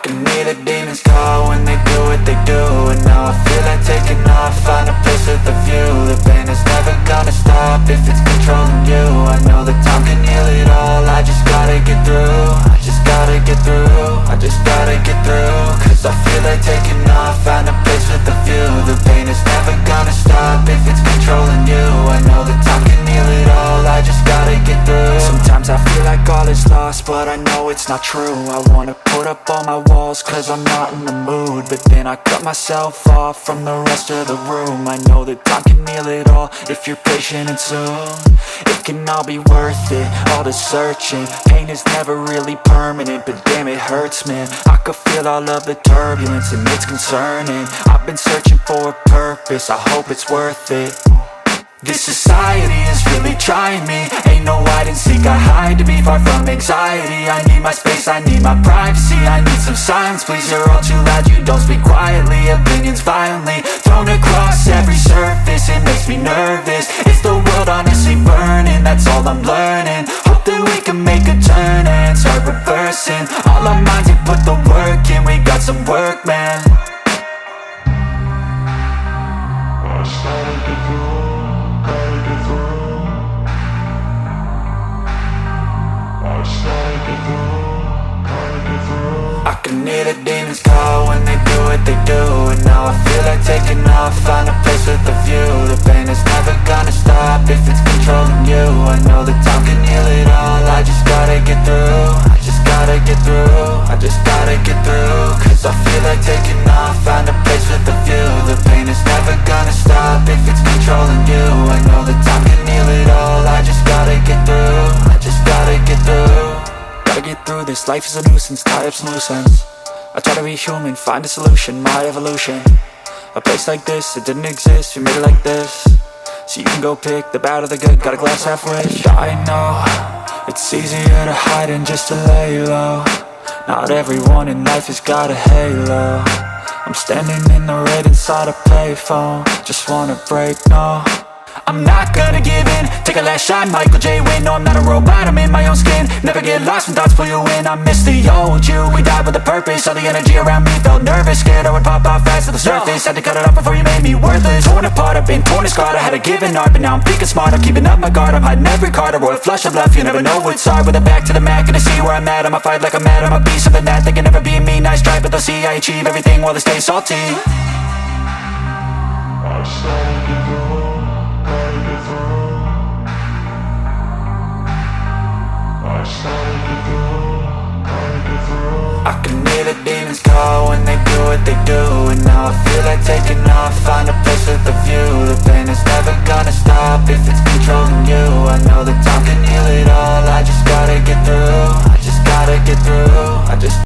can hear the demons call when they do what they do. And now I feel like taking off, find a place with a view. The pain is never gonna stop if it's controlling you. I know that time can heal it all, I just gotta get through. I just gotta get through, I just gotta get through. Cause I feel like taking off, find a place with a view. The pain is never gonna stop if it's controlling you. I know that time can heal it all, I just gotta get through. Sometimes I feel like all is lost, but I know it's not true. I wanna put up all my walls cause I'm not in the mood, but then I cut myself off from the rest of the room. I know that time can heal it all if you're patient and soon it can all be worth it, all the searching. Pain is never really permanent, but damn it hurts, man. I could feel all of the turbulence and it's concerning. I've been searching for a purpose, I hope it's worth it. This society is really trying me. Ain't no hide and seek, I hide to be far from anxiety. I need my space, I need my privacy. I need some silence, please, you're all too loud. You don't speak quietly, opinions violently thrown across every surface. It makes me nervous, is the world honestly burning? That's all I'm learning. Hope that we can make a turn and start reversing all our minds and put the work in. We got some work, man. I can hear the demons call when they do what they do. And now I feel like taking off, find a place with a view. The pain is never gonna stop if it's controlling you. I know that time can heal it all, I just gotta get through. I just gotta get through, I just gotta get through. Cause I feel like taking off, find a place with a view. The pain is never gonna stop if it's controlling you. I know that time can heal it all, I just gotta get through. I just gotta get through. Gotta get through this, life is a nuisance, tie up some loose ends. I try to be human, find a solution, my evolution. A place like this, it didn't exist, we made it like this. So you can go pick the bad or the good, got a glass half rich. I know, it's easier to hide than just to lay low. Not everyone in life has got a halo. I'm standing in the red inside a payphone. Just wanna break, no, I'm not gonna give in. Take a last shot, Michael J. Win. No, I'm not a robot, I'm in my own skin. Never get lost when thoughts pull you in. I miss the old you, we died with a purpose. All the energy around me felt nervous, scared I would pop off fast to the surface. Had to cut it off before you made me worthless. Torn apart, I've been torn and scarred. I had a given art, but now I'm thinking smart. I'm keeping up my guard, I'm hiding every card. A royal flush of love, you never know what's hard. With a back to the mat, gonna see where I'm at. I'ma fight like I'm mad, I'ma be something that they can never be me. Nice try, but they'll see I achieve everything while they stay salty. I can hear the demons call when they do what they do. And now I feel like taking off, find a place with a view. The pain is never gonna stop if it's